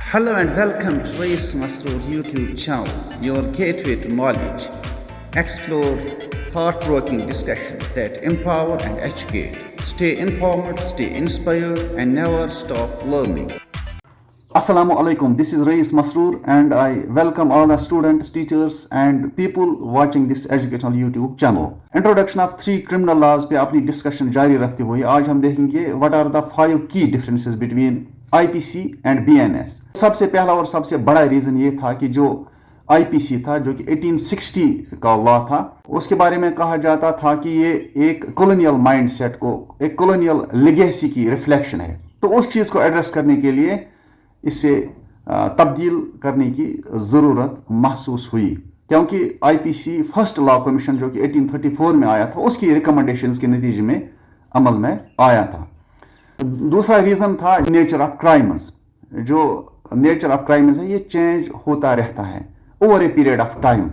Hello and welcome to Rais Masroor YouTube channel, your gateway to knowledge. Explore thought-provoking discussions that empower and educate. Stay informed, stay inspired, and never stop learning. Assalamu alaikum. This is Rais Masroor and I welcome all the students, teachers and people watching this educational YouTube channel. Introduction of 3 criminal laws पे अपनी discussion जारी रखते हुए आज हम देखेंगे what are the 5 key differences between IPC and BNS. सबसे पहला और सबसे बड़ा रीज़न ये था कि जो IPC था जो कि 1860 का लॉ था, उसके बारे में कहा जाता था कि ये एक कॉलोनियल माइंडसेट को, एक कॉलोनियल लेगेसी की रिफ्लेक्शन है. तो उस चीज़ को एड्रेस करने के लिए इसे तब्दील करने की ज़रूरत महसूस हुई, क्योंकि आईपीसी फर्स्ट लॉ कमीशन जो कि 1834 में आया था उसकी रिकमेंडेशंस के नतीजे में अमल में आया था. दूसरा रीज़न था नेचर ऑफ क्राइम्स. जो नेचर ऑफ क्राइम्स है ये चेंज होता रहता है over a period of time.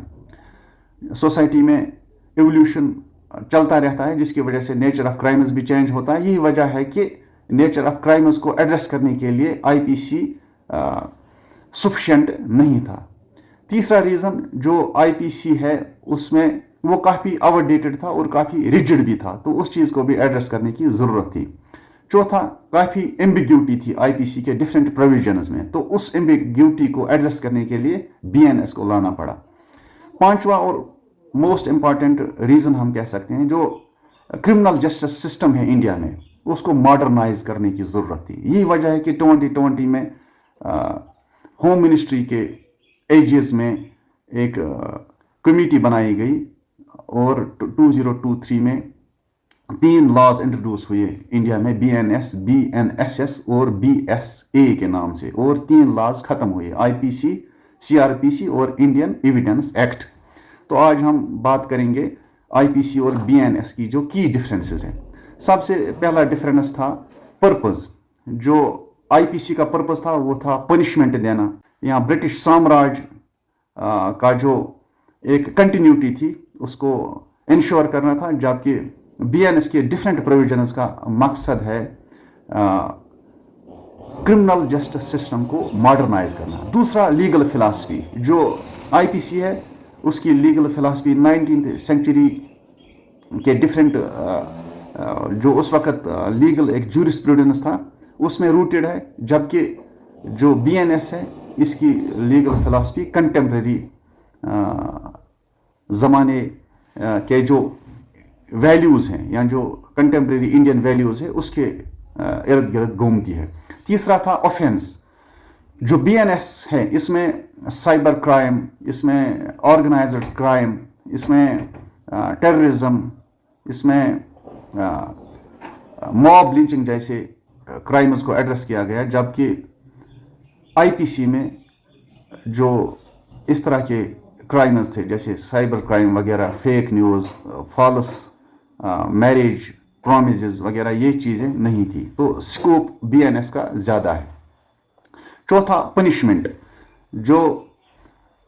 Society में एवोल्यूशन चलता रहता है जिसकी वजह से नेचर ऑफ क्राइम्स भी चेंज होता है. यही वजह है कि नेचर ऑफ क्राइम्स को एड्रेस करने के लिए आईपीसी सफिशिएंट नहीं था. तीसरा रीज़न जो आईपीसी है उसमें वो काफ़ी आउटडेटेड था और काफ़ी रिजिड भी था, तो उस चीज़ को भी एड्रेस करने की ज़रूरत थी. चौथा, काफ़ी एम्बिग्यूटी थी आईपीसी के डिफरेंट प्रोविजंस में, तो उस एम्बिग्यूटी को एड्रेस करने के लिए बीएनएस को लाना पड़ा. पांचवा और मोस्ट इम्पॉर्टेंट रीज़न हम कह सकते हैं, जो क्रिमिनल जस्टिस सिस्टम है इंडिया में उसको मॉडर्नाइज करने की ज़रूरत थी. यही वजह है कि 2020 में होम मिनिस्ट्री के एजेस में एक कमेटी बनाई गई और 2023 में 3 लॉज इंट्रोड्यूस हुए इंडिया में, बीएनएस, बीएनएसएस और बीएसए के नाम से, और 3 लॉज ख़त्म हुए, आईपीसी, सीआरपीसी और इंडियन एविडेंस एक्ट. तो आज हम बात करेंगे आईपीसी और बीएनएस की जो की डिफरेंसेस हैं. सबसे पहला डिफरेंस था पर्पस. जो आईपीसी का पर्पस था वो था पनिशमेंट देना. यहाँ ब्रिटिश साम्राज्य का जो एक कंटिन्यूटी थी उसको इंश्योर करना था, जबकि बीएनएस के डिफरेंट प्रोविजंस का मकसद है क्रिमिनल जस्टिस सिस्टम को मॉडर्नाइज करना. दूसरा, लीगल फिलासफी. जो आईपीसी है उसकी लीगल फिलासफी 19th सेंचुरी के डिफरेंट जो उस वक्त लीगल एक जूरिस्प्रूडेंस था उसमें रूटेड है, जबकि जो बीएनएस है इसकी लीगल फिलासफी कंटेम्प्रेरी ज़माने के जो वैल्यूज़ हैं या जो कंटेम्प्रेरी इंडियन वैल्यूज़ है उसके इर्द गिर्द घूमती है. तीसरा था ऑफेंस. जो बीएनएस है इसमें साइबर क्राइम, इसमें ऑर्गेनाइज्ड क्राइम, इसमें टेररिज्म, इसमें मॉब लिंचिंग जैसे क्राइम्स को एड्रेस किया गया, जबकि आईपीसी में जो इस तरह के क्राइम्स थे जैसे साइबर क्राइम वगैरह, fake news, false marriage promises वगैरह, ये चीज़ें नहीं थी. तो स्कोप बीएनएस का ज़्यादा है. चौथा, पनिशमेंट. जो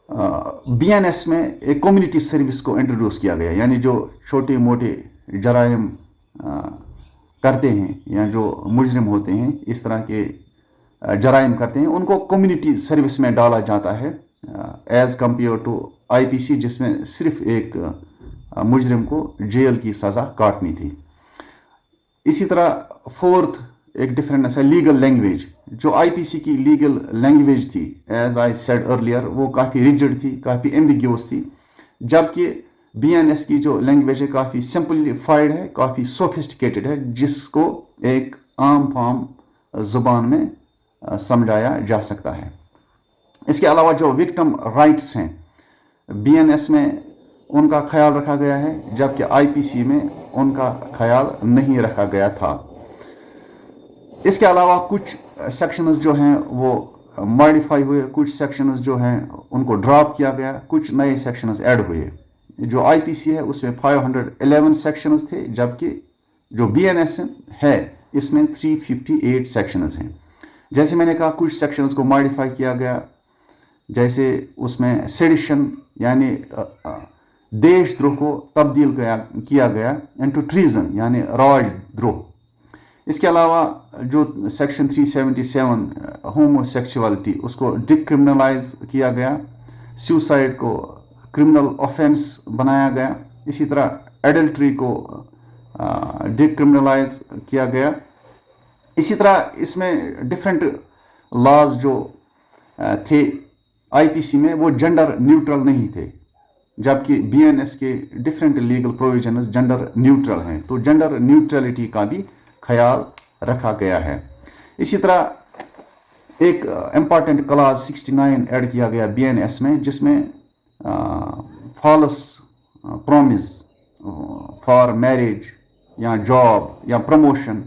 बीएनएस में एक कम्युनिटी सर्विस को इंट्रोड्यूस किया गया, यानी जो छोटे मोटे जराइम करते हैं या जो मुजरिम होते हैं इस तरह के जराइम करते हैं उनको कम्युनिटी सर्विस में डाला जाता है एज़ कम्पेयर टू आईपीसी जिसमें सिर्फ एक मुजरिम को जेल की सज़ा काटनी थी. इसी तरह फोर्थ एक डिफरेंस है लीगल लैंग्वेज. जो आईपीसी की लीगल लैंग्वेज थी एज आई सेड अर्लियर वो काफ़ी रिजिड थी, काफ़ी एम्बिग्यूअस थी, जबकि बीएनएस की जो लैंग्वेज है काफ़ी सिंपलीफाइड है, काफ़ी सोफिस्टिकेटेड है, जिसको एक आम फाम ज़ुबान में समझाया जा सकता है. इसके अलावा जो विक्टिम राइट्स हैं बीएनएस में उनका ख्याल रखा गया है, जबकि आईपीसी में उनका ख्याल नहीं रखा गया था. इसके अलावा कुछ सेक्शंस जो हैं वो मॉडिफाई हुए, कुछ सेक्शंस जो हैं उनको ड्रॉप किया गया, कुछ नए सेक्शंस ऐड हुए. जो आईपीसी है उसमें 511 सेक्शंस थे, जबकि जो बीएनएस है इसमें 358 सेक्शंस हैं. जैसे मैंने कहा कुछ सेक्शंस को मॉडिफाई किया गया, जैसे उसमें सेडिशन यानी देशद्रोह को तब्दील किया गया इनटू ट्रीजन यानी राजद्रोह. इसके अलावा जो सेक्शन 377 होमोसेक्सुअलिटी उसको डिक्रिमिनलाइज किया गया, सुसाइड को क्रिमिनल ऑफेंस बनाया गया, इसी तरह एडल्ट्री को डिक्रिमिनलाइज किया गया। इसी तरह इसमें डिफरेंट लॉज जो थे आईपीसी में वो जेंडर न्यूट्रल नहीं थे, जबकि बीएनएस के different legal provisions gender neutral हैं। तो जेंडर न्यूट्रलिटी का भी ख्याल रखा गया है। इसी तरह एक इम्पॉर्टेंट क्लाज 69 ऐड किया गया बीएनएस में, जिसमें फॉल्स प्रॉमिस फॉर मैरिज या जॉब या प्रमोशन,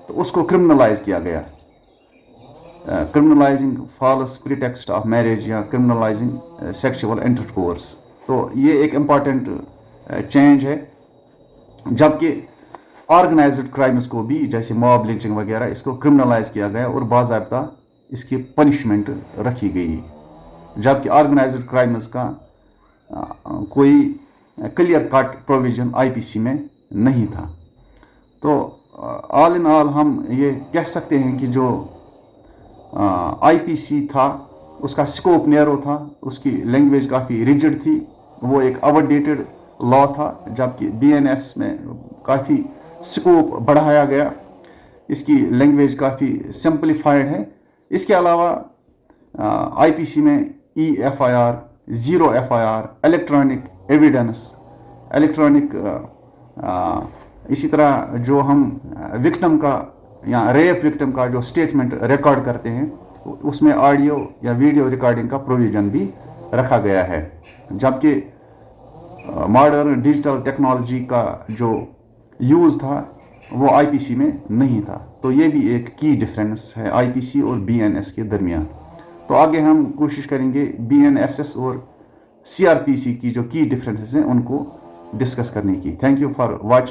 तो उसको क्रिमिनलाइज किया गया, क्रिमिनलाइजिंग फॉल्स प्रीटेक्स्ट ऑफ मैरिज या क्रिमिनलाइजिंग सेक्सुअल इंटरकोर्स। तो ये एक इम्पॉर्टेंट चेंज है। जबकि ऑर्गेनाइज्ड क्राइम्स को भी, जैसे मॉब लिंचिंग वगैरह, इसको क्रिमिनलाइज किया गया और बाज़ाब्ता इसकी पनिशमेंट रखी गई, जबकि ऑर्गेनाइज्ड क्राइम्स का कोई क्लियर कट प्रोविजन आईपीसी में नहीं था। तो ऑल इन ऑल हम ये कह सकते हैं कि जो आईपीसी था उसका स्कोप नैरो था, उसकी लैंग्वेज काफ़ी रिजिड थी, वो एक आउटडेटेड लॉ था, जबकि बीएनएस में काफ़ी स्कोप बढ़ाया गया, इसकी लैंग्वेज काफ़ी सिंप्लीफाइड है। इसके अलावा आईपीसी में EFIR, zero FIR, electronic evidence, electronic इसी तरह जो हम विक्टिम का या रेप विक्टिम का जो स्टेटमेंट रिकॉर्ड करते हैं उसमें ऑडियो या वीडियो रिकॉर्डिंग का प्रोविज़न भी रखा गया है, जबकि मॉडर्न डिजिटल टेक्नोलॉजी का जो यूज़ था वो आईपीसी में नहीं था। तो ये भी एक की डिफरेंस है आईपीसी और बीएनएस के दरमियान। तो आगे हम कोशिश करेंगे बीएनएसएस और सीआरपीसी की जो की डिफरेंसेस हैं उनको डिस्कस करने की। Thank you for watching.